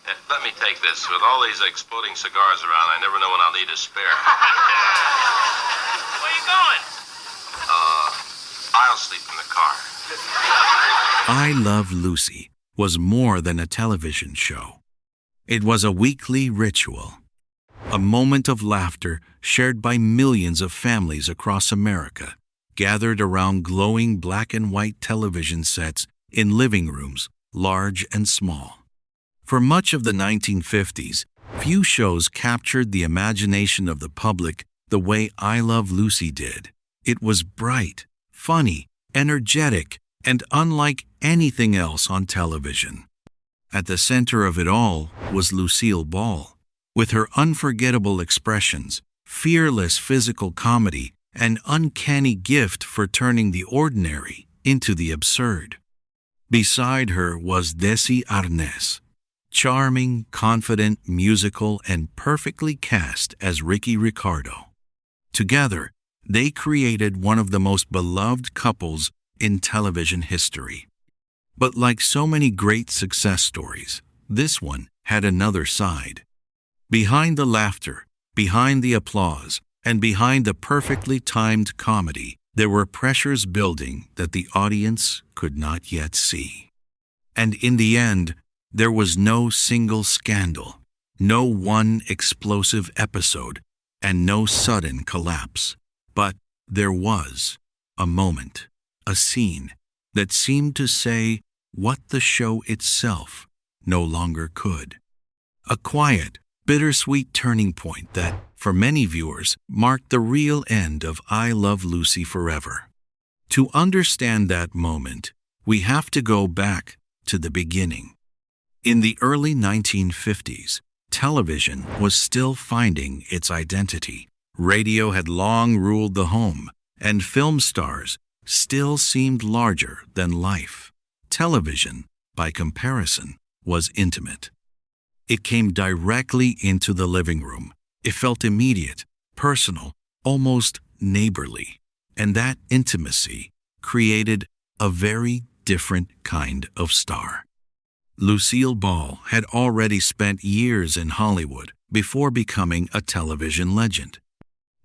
Let me take this. With all these exploding cigars around, I never know when I'll need a spare. Where you going? I'll sleep in the car. I Love Lucy was more than a television show. It was a weekly ritual, a moment of laughter shared by millions of families across America, gathered around glowing black and white television sets in living rooms, large and small. For much of the 1950s, few shows captured the imagination of the public the way I Love Lucy did. It was bright, funny, energetic, and unlike anything else on television. At the center of it all was Lucille Ball, with her unforgettable expressions, fearless physical comedy, and uncanny gift for turning the ordinary into the absurd. Beside her was Desi Arnaz, charming, confident, musical, and perfectly cast as Ricky Ricardo. Together, they created one of the most beloved couples in television history. But like so many great success stories, this one had another side. Behind the laughter, behind the applause, and behind the perfectly timed comedy, there were pressures building that the audience could not yet see. And in the end, there was no single scandal, no one explosive episode, and no sudden collapse. But there was a moment, a scene, that seemed to say what the show itself no longer could. A quiet, bittersweet turning point that, for many viewers, marked the real end of I Love Lucy forever. To understand that moment, we have to go back to the beginning. In the early 1950s, television was still finding its identity. Radio had long ruled the home, and film stars still seemed larger than life. Television, by comparison, was intimate. It came directly into the living room. It felt immediate, personal, almost neighborly. And that intimacy created a very different kind of star. Lucille Ball had already spent years in Hollywood before becoming a television legend.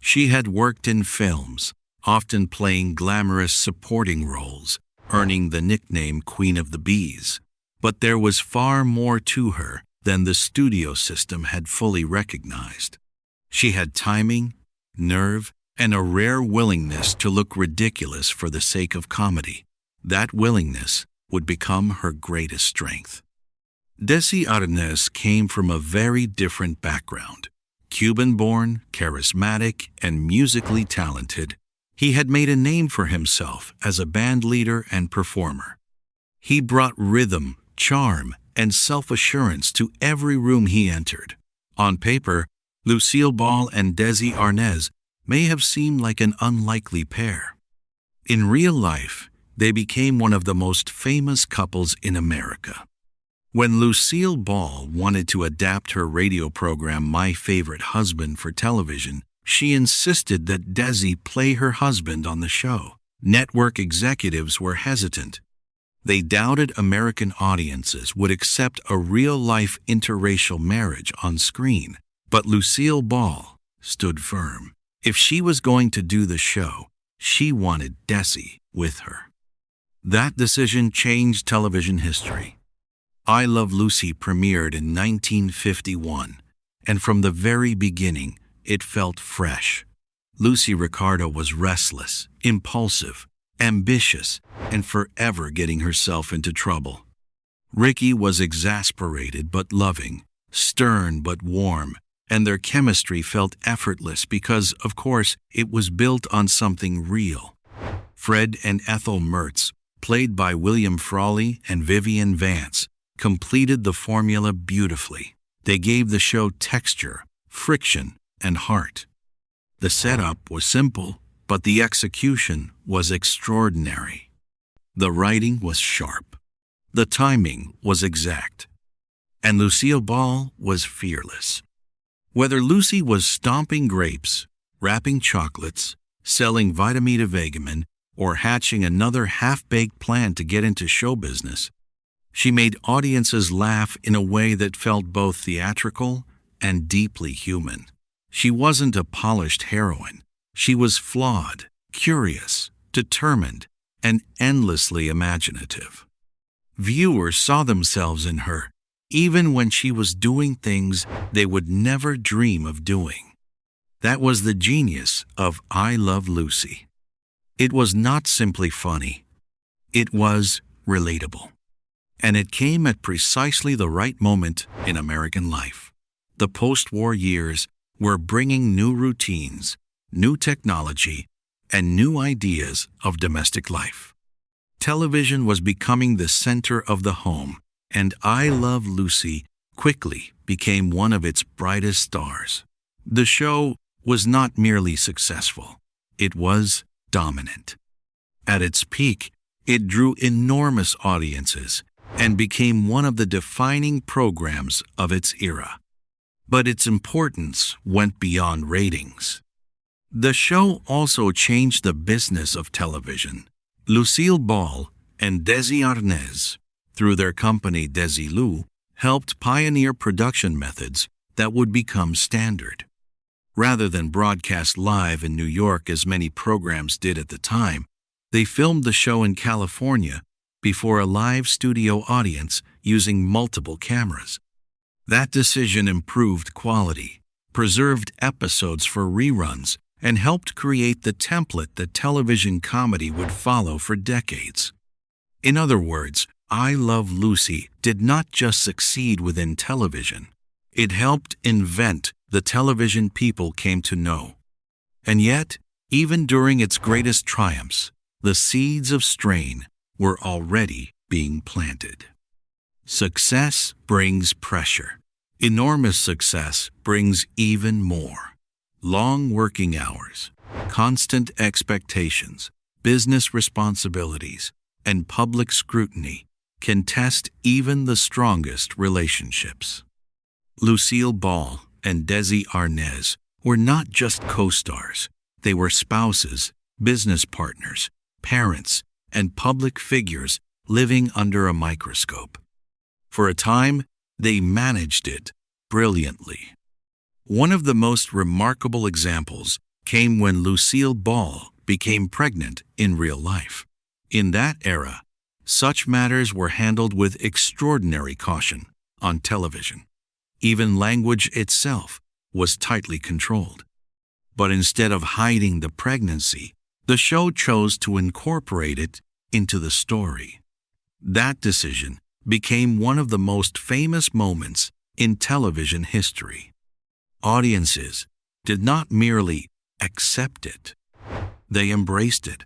She had worked in films, often playing glamorous supporting roles, earning the nickname Queen of the Bees. But there was far more to her than the studio system had fully recognized. She had timing, nerve, and a rare willingness to look ridiculous for the sake of comedy. That willingness would become her greatest strength. Desi Arnaz came from a very different background. Cuban-born, charismatic, and musically talented, he had made a name for himself as a band leader and performer. He brought rhythm, charm, and self-assurance to every room he entered. On paper, Lucille Ball and Desi Arnaz may have seemed like an unlikely pair. In real life, they became one of the most famous couples in America. When Lucille Ball wanted to adapt her radio program My Favorite Husband for television, she insisted that Desi play her husband on the show. Network executives were hesitant. They doubted American audiences would accept a real-life interracial marriage on screen. But Lucille Ball stood firm. If she was going to do the show, she wanted Desi with her. That decision changed television history. I Love Lucy premiered in 1951, and from the very beginning, it felt fresh. Lucy Ricardo was restless, impulsive, ambitious, and forever getting herself into trouble. Ricky was exasperated but loving, stern but warm, and their chemistry felt effortless because, of course, it was built on something real. Fred and Ethel Mertz, played by William Frawley and Vivian Vance, completed the formula beautifully. They gave the show texture, friction, and heart. The setup was simple, but the execution was extraordinary. The writing was sharp. The timing was exact. And Lucille Ball was fearless. Whether Lucy was stomping grapes, wrapping chocolates, selling Vitamita Vegamin, or hatching another half-baked plan to get into show business, She made audiences laugh in a way that felt both theatrical and deeply human. She wasn't a polished heroine. She was flawed, curious, determined, and endlessly imaginative. Viewers saw themselves in her, even when she was doing things they would never dream of doing. That was the genius of I Love Lucy. It was not simply funny. It was relatable. And it came at precisely the right moment in American life. The post-war years were bringing new routines, new technology, and new ideas of domestic life. Television was becoming the center of the home, and I Love Lucy quickly became one of its brightest stars. The show was not merely successful, it was dominant. At its peak, it drew enormous audiences and became one of the defining programs of its era. But its importance went beyond ratings. The show also changed the business of television. Lucille Ball and Desi Arnaz, through their company Desilu, helped pioneer production methods that would become standard. Rather than broadcast live in New York as many programs did at the time, they filmed the show in California before a live studio audience using multiple cameras. That decision improved quality, preserved episodes for reruns, and helped create the template that television comedy would follow for decades. In other words, I Love Lucy did not just succeed within television. It helped invent the television people came to know. And yet, even during its greatest triumphs, the seeds of strain were already being planted. Success brings pressure. Enormous success brings even more. Long working hours, constant expectations, business responsibilities, and public scrutiny can test even the strongest relationships. Lucille Ball and Desi Arnaz were not just co-stars. They were spouses, business partners, parents, and public figures living under a microscope. For a time, they managed it brilliantly. One of the most remarkable examples came when Lucille Ball became pregnant in real life. In that era, such matters were handled with extraordinary caution on television. Even language itself was tightly controlled. But instead of hiding the pregnancy, the show chose to incorporate it into the story. That decision became one of the most famous moments in television history. Audiences did not merely accept it, they embraced it.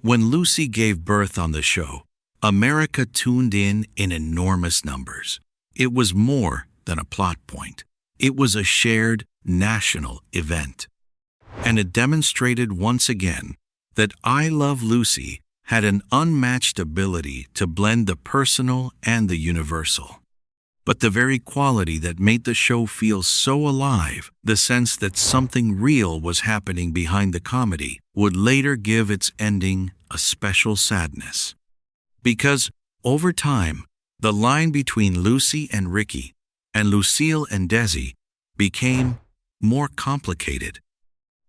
When Lucy gave birth on the show, America tuned in enormous numbers. It was more than a plot point. It was a shared national event. And it demonstrated once again that I Love Lucy had an unmatched ability to blend the personal and the universal. But the very quality that made the show feel so alive, the sense that something real was happening behind the comedy, would later give its ending a special sadness. Because, over time, the line between Lucy and Ricky and Lucille and Desi became more complicated.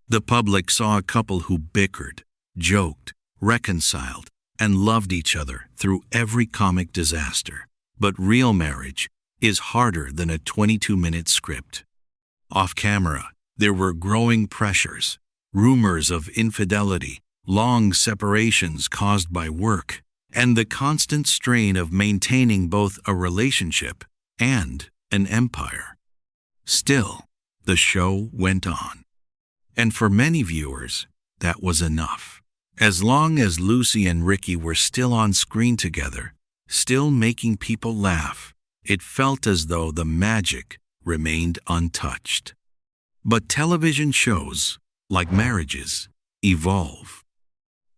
The public saw a couple who bickered, joked, reconciled, and loved each other through every comic disaster. But real marriage is harder than a 22-minute script. Off camera, there were growing pressures, rumors of infidelity, long separations caused by work, and the constant strain of maintaining both a relationship and an empire. Still, the show went on. And for many viewers, that was enough. As long as Lucy and Ricky were still on screen together, still making people laugh, it felt as though the magic remained untouched. But television shows, like marriages, evolve.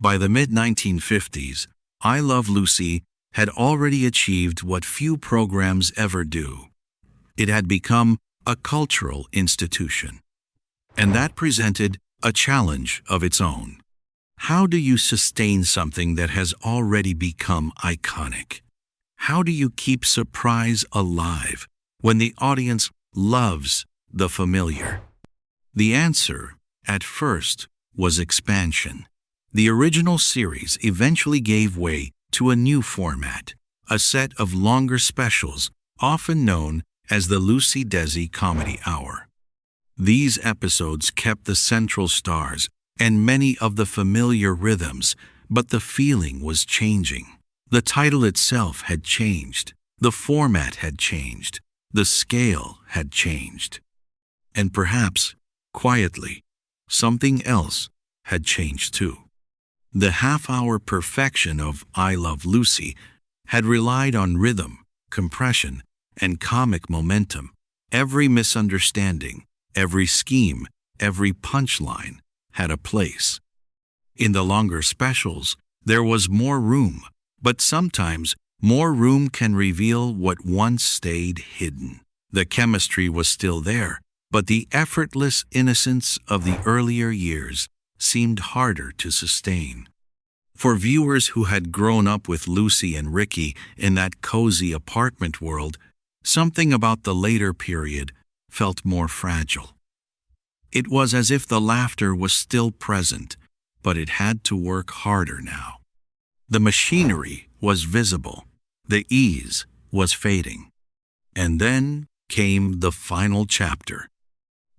By the mid-1950s, I Love Lucy had already achieved what few programs ever do. It had become a cultural institution. And that presented a challenge of its own. How do you sustain something that has already become iconic? How do you keep surprise alive when the audience loves the familiar? The answer, at first, was expansion. The original series eventually gave way to a new format, a set of longer specials, often known as the Lucy Desi Comedy Hour. These episodes kept the central stars and many of the familiar rhythms, but the feeling was changing. The title itself had changed, the format had changed, the scale had changed. And perhaps, quietly, something else had changed too. The half-hour perfection of I Love Lucy had relied on rhythm, compression, and comic momentum. Every misunderstanding, every scheme, every punchline had a place. In the longer specials, there was more room, but sometimes more room can reveal what once stayed hidden. The chemistry was still there, but the effortless innocence of the earlier years seemed harder to sustain. For viewers who had grown up with Lucy and Ricky in that cozy apartment world, something about the later period felt more fragile. It was as if the laughter was still present, but it had to work harder now. The machinery was visible, the ease was fading. And then came the final chapter.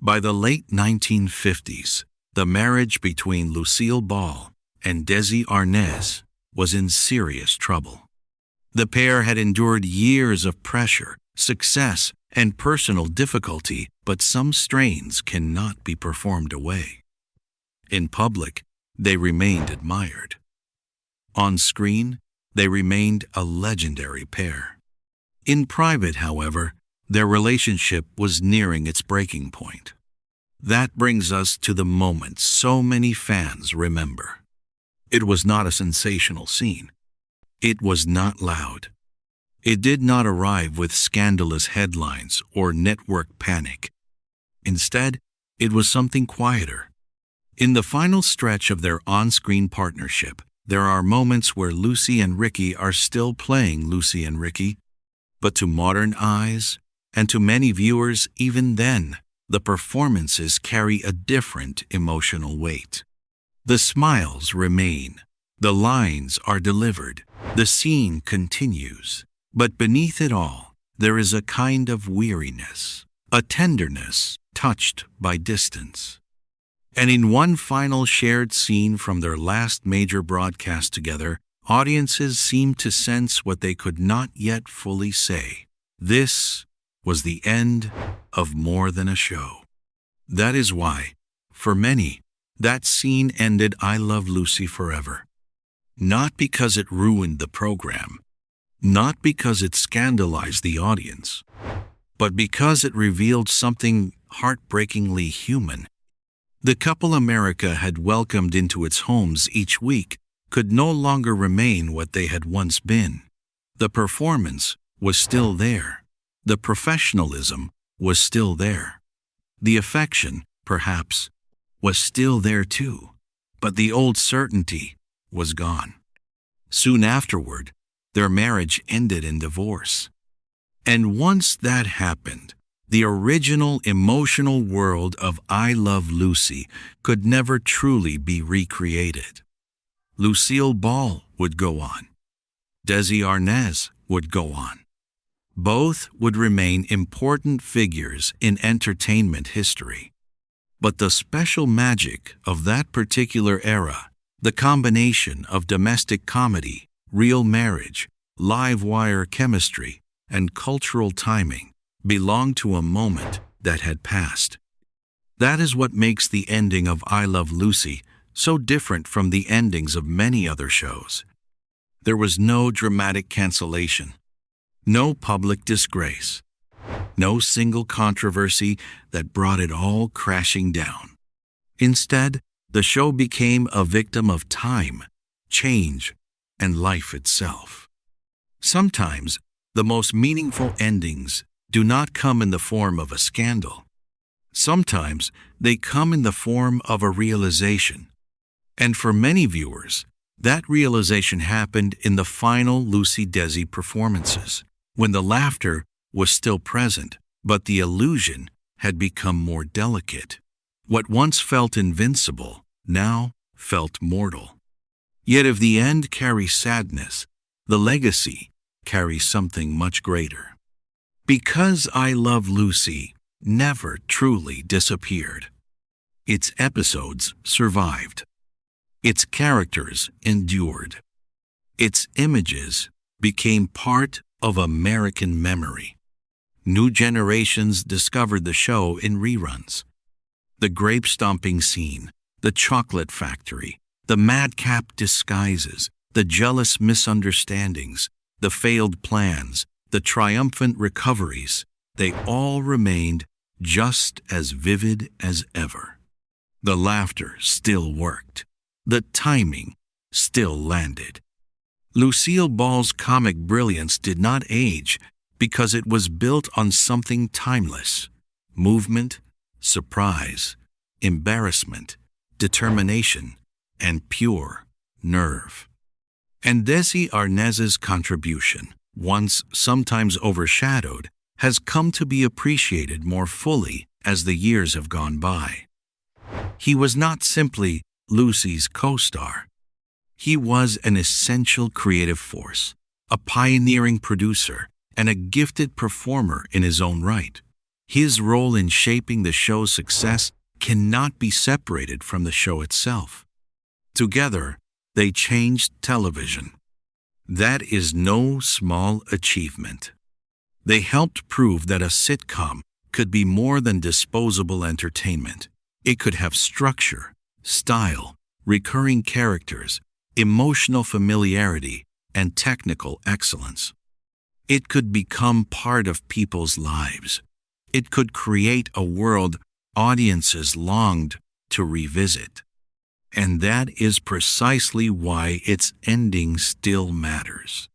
By the late 1950s, the marriage between Lucille Ball and Desi Arnaz was in serious trouble. The pair had endured years of pressure, success, and personal difficulty, but some strains cannot be performed away. In public, they remained admired. On screen, they remained a legendary pair. In private, however, their relationship was nearing its breaking point. That brings us to the moment so many fans remember. It was not a sensational scene. It was not loud. It did not arrive with scandalous headlines or network panic. Instead, it was something quieter. In the final stretch of their on-screen partnership, there are moments where Lucy and Ricky are still playing Lucy and Ricky, but to modern eyes, and to many viewers even then, the performances carry a different emotional weight. The smiles remain, the lines are delivered, the scene continues. But beneath it all, there is a kind of weariness, a tenderness touched by distance. And in one final shared scene from their last major broadcast together, audiences seemed to sense what they could not yet fully say. This was the end of more than a show. That is why, for many, that scene ended I Love Lucy forever. Not because it ruined the program, not because it scandalized the audience, but because it revealed something heartbreakingly human. The couple America had welcomed into its homes each week could no longer remain what they had once been. The performance was still there. The professionalism was still there. The affection, perhaps, was still there too, but the old certainty was gone. Soon afterward, their marriage ended in divorce. And once that happened, the original emotional world of I Love Lucy could never truly be recreated. Lucille Ball would go on. Desi Arnaz would go on. Both would remain important figures in entertainment history. But the special magic of that particular era, the combination of domestic comedy, real marriage, live wire chemistry, and cultural timing, belonged to a moment that had passed. That is what makes the ending of I Love Lucy so different from the endings of many other shows. There was no dramatic cancellation, no public disgrace, no single controversy that brought it all crashing down. Instead, the show became a victim of time, change, and life itself. Sometimes, the most meaningful endings do not come in the form of a scandal. Sometimes, they come in the form of a realization. And for many viewers, That realization happened in the final Lucy-Desi performances, when the laughter was still present, but the illusion had become more delicate. What once felt invincible now felt mortal. Yet if the end carries sadness, the legacy carries something much greater. Because I Love Lucy never truly disappeared. Its episodes survived. Its characters endured. Its images became part of American memory. New generations discovered the show in reruns. The grape stomping scene, the chocolate factory, the madcap disguises, the jealous misunderstandings, the failed plans, the triumphant recoveries, they all remained just as vivid as ever. The laughter still worked. The timing still landed. Lucille Ball's comic brilliance did not age because it was built on something timeless: movement, surprise, embarrassment, determination, and pure nerve. And Desi Arnaz's contribution, once sometimes overshadowed, has come to be appreciated more fully as the years have gone by. He was not simply Lucy's co-star. He was an essential creative force, a pioneering producer, and a gifted performer in his own right. His role in shaping the show's success cannot be separated from the show itself. Together, they changed television. That is no small achievement. They helped prove that a sitcom could be more than disposable entertainment. It could have structure, style, recurring characters, emotional familiarity, and technical excellence. It could become part of people's lives. It could create a world audiences longed to revisit. And that is precisely why its ending still matters.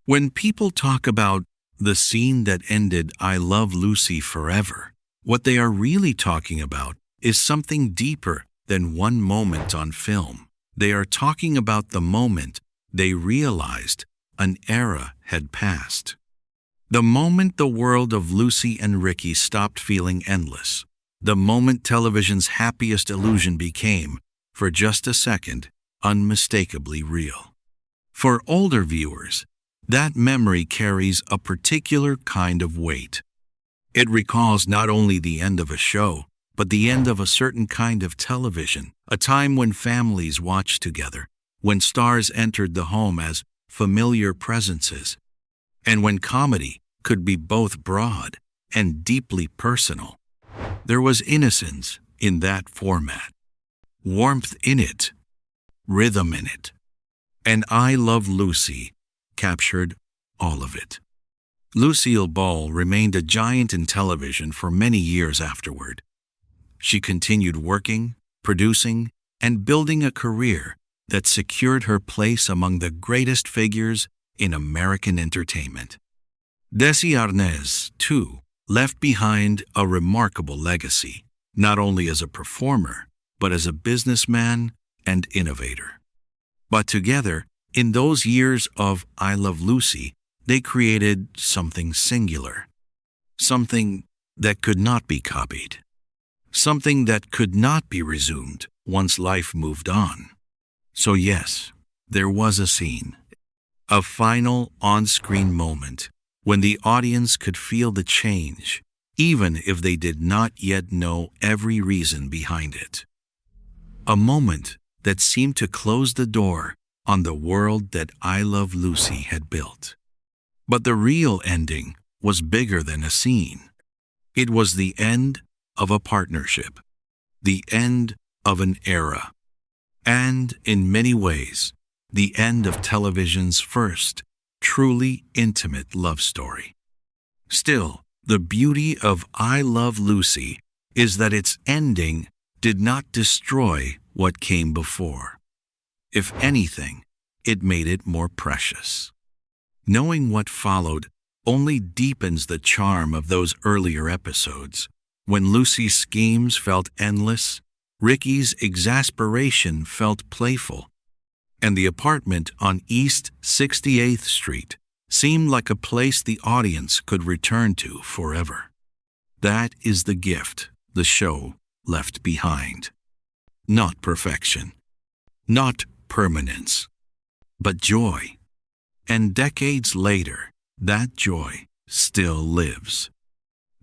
When people talk about the scene that ended I Love Lucy forever, what they are really talking about is something deeper than one moment on film. They are talking about the moment they realized an era had passed. The moment the world of Lucy and Ricky stopped feeling endless. The moment television's happiest illusion became, for just a second, unmistakably real. For older viewers, that memory carries a particular kind of weight. It recalls not only the end of a show, but the end of a certain kind of television, a time when families watched together, when stars entered the home as familiar presences, and when comedy could be both broad and deeply personal. There was innocence in that format, warmth in it, rhythm in it, and I Love Lucy captured all of it. Lucille Ball remained a giant in television for many years afterward. She continued working, producing, and building a career that secured her place among the greatest figures in American entertainment. Desi Arnaz, too, left behind a remarkable legacy, not only as a performer, but as a businessman and innovator. But together, in those years of I Love Lucy, they created something singular, something that could not be copied, something that could not be resumed once life moved on. So yes, there was a scene, a final on-screen moment when the audience could feel the change, even if they did not yet know every reason behind it. A moment that seemed to close the door on the world that I Love Lucy had built. But the real ending was bigger than a scene. It was the end of a partnership, the end of an era, and, in many ways, the end of television's first, truly intimate love story. Still, the beauty of I Love Lucy is that its ending did not destroy what came before. If anything, it made it more precious. Knowing what followed only deepens the charm of those earlier episodes, when Lucy's schemes felt endless, Ricky's exasperation felt playful. and the apartment on East 68th Street seemed like a place the audience could return to forever. That is the gift the show left behind. Not perfection, not permanence, but joy. And decades later, that joy still lives.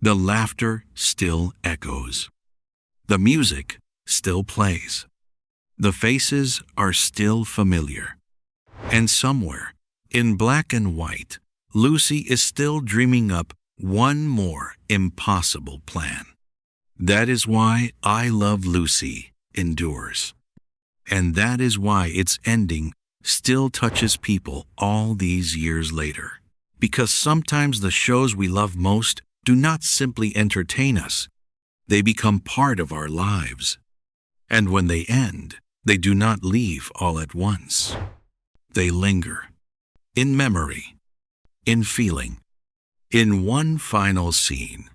The laughter still echoes. The music still plays. The faces are still familiar. And somewhere, in black and white, Lucy is still dreaming up one more impossible plan. That is why I Love Lucy endures. And that is why its ending still touches people all these years later. Because sometimes the shows we love most do not simply entertain us, they become part of our lives. And when they end, they do not leave all at once. They linger, in memory, in feeling, in one final scene,